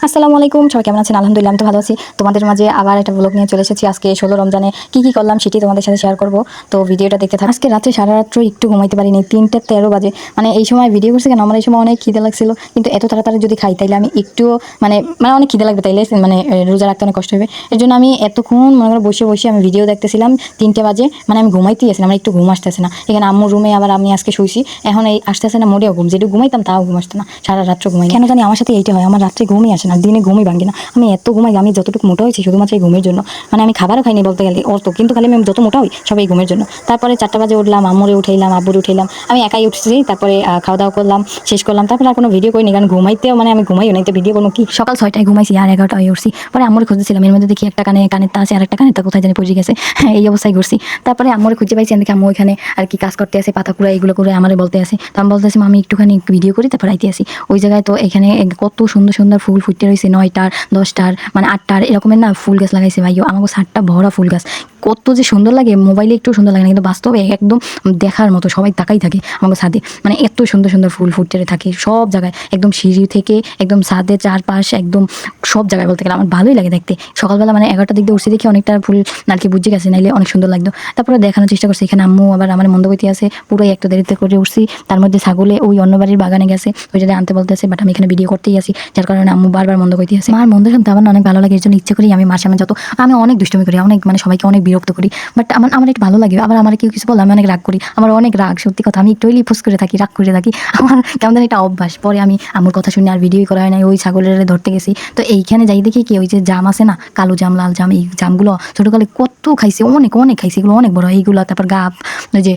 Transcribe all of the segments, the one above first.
আসসালামু আলাইকুম, সবাই কেমন আছেন? আলহামদুলিল্লাহ আমি তো ভালো আছি। তোমাদের মাঝে আবার একটা ব্লগ নিয়ে চলে এসেছি। আজকে 16 রমজানে কি করলাম সেটি তোমাদের সাথে শেয়ার করব। তো ভিডিওটা দেখতে থাক। আজকে রাত্রে সারা রাত্র একটু ঘুমাইতে পারিনি, 3:13 বাজে। মানে এই সময় ভিডিও করছি কেন, আমার এই সময় অনেক খিদে লাগছিল, কিন্তু এত তাড়াতাড়ি যদি খাই তাইলে আমি একটু মানে মানে অনেক খিদে লাগবে, তাইলে মানে রোজা রাখতে অনেক কষ্ট হবে। এর জন্য আমি এতক্ষণ মনে করো বসে বসে আমি ভিডিও দেখতেছিলাম 3টে বাজে। মানে আমি ঘুমাইতেই আসছিলাম, আমার একটু ঘুম আসতেছে না। এখানে আম্মুর রুমে আবার আমি আজকে শুইছি, এখন এই আসতেছে না মোটেও ঘুম। যেটুকু ঘুমাইতাম তাও ঘুম আসতো না, সারা রাত্র ঘুমাই। কেন জানি আমার সাথে এইটা হয়, আমার রাত্রে ঘুমই আসে না, দিনে ঘুমই ভাঙে না। আমি এত ঘুমাই, আমি যতটুকু মোটা হয়েছি শুধুমাত্র এই ঘুমের জন্য। মানে আমি খাবারও খাইনি বলতে গেলে অত, কিন্তু খালি আমি যত মোটা হই সব এই ঘুমের জন্য। তারপরে 4টা বাজে উঠলাম, আম্মুরে উঠাইলাম, আব্বুরে উঠাইলাম, আমি একাই উঠছি। তারপরে খাওয়া দাওয়া করলাম, শেষ করলাম। তারপরে আর কোনো ভিডিও করিনি, কারণ ঘুমাইতেও মানে আমি ঘুমাইও না, তো ভিডিও করবো কি? সকাল 6টায় ঘুমাইছি আর 11টায় উঠছি। পরে আম্মুরে খুঁজেছিলাম, এর মধ্যে দেখি একটা কানের তা আছে আর একটা কানের তা কোথায় জানি পড়ে গেছে। এই অবস্থায় ঘুরছি। তারপরে আম্মুরে খুঁজে পাইছি, দেখি আম্মু এখানে আর কি কাজ করতে আছে, পাতা কুড়া এগুলো করে আমারে বলতে আছে। তো আমি বলতেছি আমি একটুখানি ভিডিও করি, তারপর আইতে আসি। ওই জায়গায় তো এখানে কত সুন্দর সুন্দর ফুল ফুটতে রয়েছে, 9টার 10টার মানে 8টার এরকমের না ফুল গাছ লাগাইছে ভাইও। আমাকে 7টা ভরা ফুল গাছ, কত যে সুন্দর লাগে। মোবাইলে একটু সুন্দর লাগে না, কিন্তু বাস্তবে একদম দেখার মতো, সবাই তাকাই থাকে আমাকে ছাদে। মানে এত সুন্দর সুন্দর ফুল ফুটতে থাকে সব জায়গায়, একদম সিঁড়ি থেকে একদম ছাদের চারপাশ একদম সব জায়গায় বলতে গেলে আমার ভালোই লাগে দেখতে। সকালবেলা মানে 11টার দিক দিয়ে উঠছে দেখি অনেকটা ফুল আর কি বুঝে গেছে, নাইলে অনেক সুন্দর লাগতো। তারপরে দেখানোর চেষ্টা করছে, এখানে আম্মু আবার আমার মন্দ করতে আছে, পুরোই একটু দেরিতে করে উঠছি। তার মধ্যে ছাগলে ওই অন্য বাড়ির বাগানে গেছে, ওই জায়গায় আনতে বলতেছে, বাট আমি এখানে ভিডিও করতেই আসি, যার কারণে আম্মু বারবার মন্দ করতে আছে। মার মন্দ শুনতে আমার অনেক ভালো লাগে, এর জন্য ইচ্ছে করি আমি মার সামনে যত আমি অনেক দুষ্টুমি করি, অনেক মানে সবাইকে অনেক বিরক্ত করি, বাট আমার একটু ভালো লাগে। আবার আমার কেউ কিছু বলে আমি অনেক রাগ করি, আমার অনেক রাগ, সত্যি কথা। আমি একটু লিপোস করে থাকি, রাগ করে থাকি, আমার কেমন যেন একটা অভ্যাস। পরে আমি আম্মুর কথা শুনে আর ভিডিওই করা হয় নাই, ওই ছাগলের ধরতে গেছি। তো এইখানে যাই দেখি কি, ওই যে জাম আছে না, কালো জাম লাল জাম, এই জামগুলো ছোটকালে কত খাইছি, অনেক অনেক খাইছি, এগুলো অনেক বড় এইগুলো। তারপর গাপ, ওই যে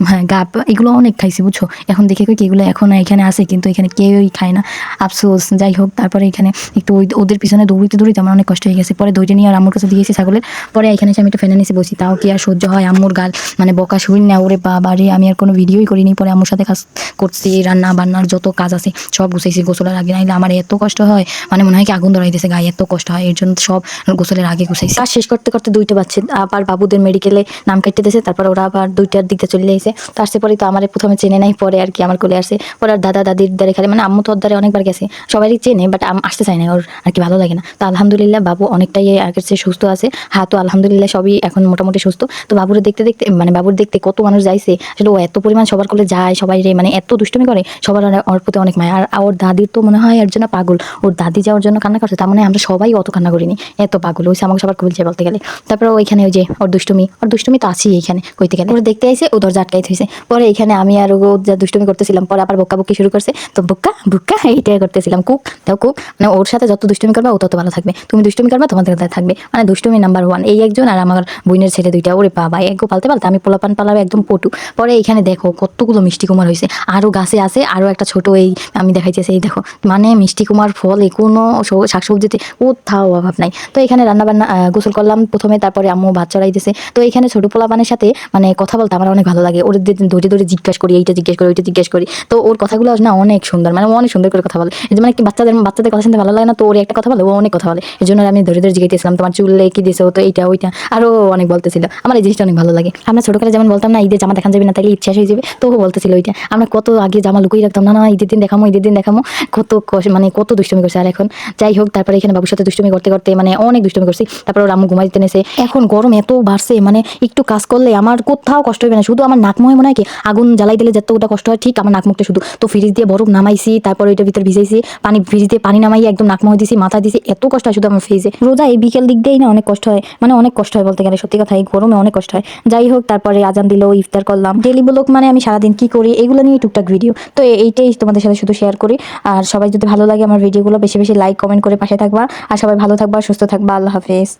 হ্যাঁ গাপ, এগুলো অনেক খাইছি বুঝছো। এখন দেখে কি এগুলো এখন এখানে আছে, কিন্তু এখানে কেউই খায় না, আফসোস। যাই হোক, তারপরে এখানে একটু ওদের পিছনে দৌড়িতে দৌড়িতে আমার অনেক কষ্ট হয়ে গেছে। পরে দৌড়ে নিয়ে আর আম্মুর কাছে দিয়েছি ছাগলের। পরে এখানে এসে আমি একটু ফ্যানের নিচে বসি, তাও কি আর সহ্য হয়? আম্মুর গাল মানে বকা শুনি না, ওরে বাবা রে। আমি আর কোনো ভিডিওই করিনি। পরে আম্মুর সাথে কাজ করছি, রান্না বান্নার যত কাজ আছে সব গুছাইছি গোসলের আগে, নাইলে আমার এত কষ্ট হয়, মানে মনে হয় কি আগুন ধরাই দিয়েছে গায়ে, এত কষ্ট হয়। এর জন্য সব গোসলের আগে গুছাইছি। কাজ শেষ করতে করতে 2টা বাজছে, আবার বাবুদের মেডিকেলে নাম কাটতে দিয়েছে। তারপর ওরা আবার 2টার দিকে চলে এসেছে। তো আসতে পরে তো আমার প্রথমে চেনে নাই, পরে আর কি আমার কোলে আসছে। পরে আর দাদা দাদির দ্বারে খালি, মানে আম্মু তো ওর দ্বারে অনেকবার গেছে, সবারই চেনে, বাট আসতে চায় না, ওর আর কি ভালো লাগে না। তো আলহামদুলিল্লাহ বাবু অনেকটাই আগের চেয়ে সুস্থ আছে। হ্যাঁ, তো আলহামদুলিল্লাহ সবই এখন মোটামুটি সুস্থ। তো বাবুরে দেখতে দেখতে মানে বাবুর দেখতে কত মানুষ যাইছে, আসলে ও এত পরিমাণ সবার কোলে যায়, সবাই রে মানে এত দুষ্টুমি করে, সবার ওর প্রতি অনেক মায়া। আর ওর দাদির তো মনে হয় এর জন্য পাগল, ওর দাদি যাওয়ার জন্য কান্না করছে, তার মানে আমরা সবাই অত কান্না করিনি, এত পাগল হয়েছে, আমাকে সবার খুলছে বলতে গেলে। তারপরে ওইখানে ওই যে ওর দুষ্টুমি তো আছেই এইখানে কইতে গেলে। ওরা দেখতে আইসে, ও দরজা আটকাই থইছে। পরে এখানে আমি আর ও যা দুষ্টুমি করতেছিলাম, পরে আবার বক্কা বক্কি শুরু করছে। তো বুক্কা বুক্কা এইটাই করতেছিলাম, কুক দাও কুক। মানে ওর সাথে যত দুষ্টুমি করবে ও তত ভালো থাকবে, তুমি দুষ্টুমি করবে তোমাদের থাকবে। মানে দুষ্টুমি নাম্বার 1 এই একজন, আর আমার বোনের ছেলে 2টা। ওরে বাবা, এগো পালতে পালতে আমি পোলাপান পালাবে একদম পটু। পরে এইখানে দেখো কতগুলো মিষ্টি কুমার হয়েছে, আরো গাছে আছে আরো একটা ছোট, এই আমি দেখাইতেছি, এই দেখো। মানে মিষ্টি কুমার ফল কোনো শাকসবজিতে কোথাও অভাব নাই। তো এখানে রান্না বান্না গোসল করলাম প্রথমে, তারপরে আম্মু ভাত চড়াই দিয়েছে। তো এখানে ছোট পোলাপানের সাথে মানে কথা বলতে আমার অনেক ভালো লাগে, ওর ধরে ধরে জিজ্ঞাসা করি, এইটা জিজ্ঞেস করি ওইটা জিজ্ঞেস করি। তো ওর কথাগুলো না অনেক সুন্দর, মানে অনেক সুন্দর করে কথা বলে। এই যে মানে একটি বাচ্চাদের কথা শুনতে ভালো লাগে না, তো ওর একটা কথা বলে, ও অনেক কথা বলে। এর জন্য আমি ধরে ধরে জিজ্ঞাসছিলাম তোমার চুলে কি দিয়েছো, তো এইটা ওইটা আরো অনেক বলতেছিল। আমার এই জিনিসটা অনেক ভালো লাগে। আমরা ছোটকালে যেমন বলতাম না ঈদের জামা দেখান যাবে না, তাইলে ঈদ শেষ হয়ে যাবে, তো ও বলতেছিল ওইটা। আমরা কত আগে জামা লুকিয়ে রাখতাম, না না ঈদের দিন দেখামো ঈদের দিন দেখামো, মানে কত দুষ্টুমি করছে। আর এখন যাই হোক, তারপরে এখানে বাবুর সাথে দুষ্টুমি করতে করতে মানে অনেক দুষ্টুমি করছি। তারপর ওর আম্মু ঘুমাই দিতে নেছে। এখন গরম এত বাড়ছে, মানে একটু কাজ করলে আমার কোথাও কষ্ট হবে না, শুধু আমার নাক মুখে মনে হয় কি আগুন জ্বালাই দিলে যতটা কষ্ট হয়, ঠিক আমার নাক মুখটা শুধু। তো ফ্রিজ দিয়ে বরফ নামাইছি, তারপর ওইটার ভিতর ভিজাইছি পানি, ফ্রিজ দিয়ে পানি নামাই একদম নাক মুখে দিছি, মাথা দিছি, এত কষ্ট হয় শুধু আমার ফ্রিজে। রোজা এই বিকেল দিক দিয়েই না অনেক কষ্ট হয়, মানে অনেক কষ্ট হয় বলতে গেলে, সত্যি কথা এই গরমে অনেক কষ্ট হয়। যাই হোক, তারপরে আজান দিল, ইফতার করলাম। ডেলি ব্লগ মানে আমি সারাদিন কি করি এগুলো নিয়ে টুকটাক ভিডিও, তো এইটাই তোমাদের সাথে শুধু শেয়ার করি। আর সবাই যদি ভালো লাগে আমার ভিডিওগুলো বেশি বেশি লাইক কমেন্ট করে পাশে থাকবা। আর সবাই ভালো থাকবা, সুস্থ থাকবা। আল্লাহ হাফেজ।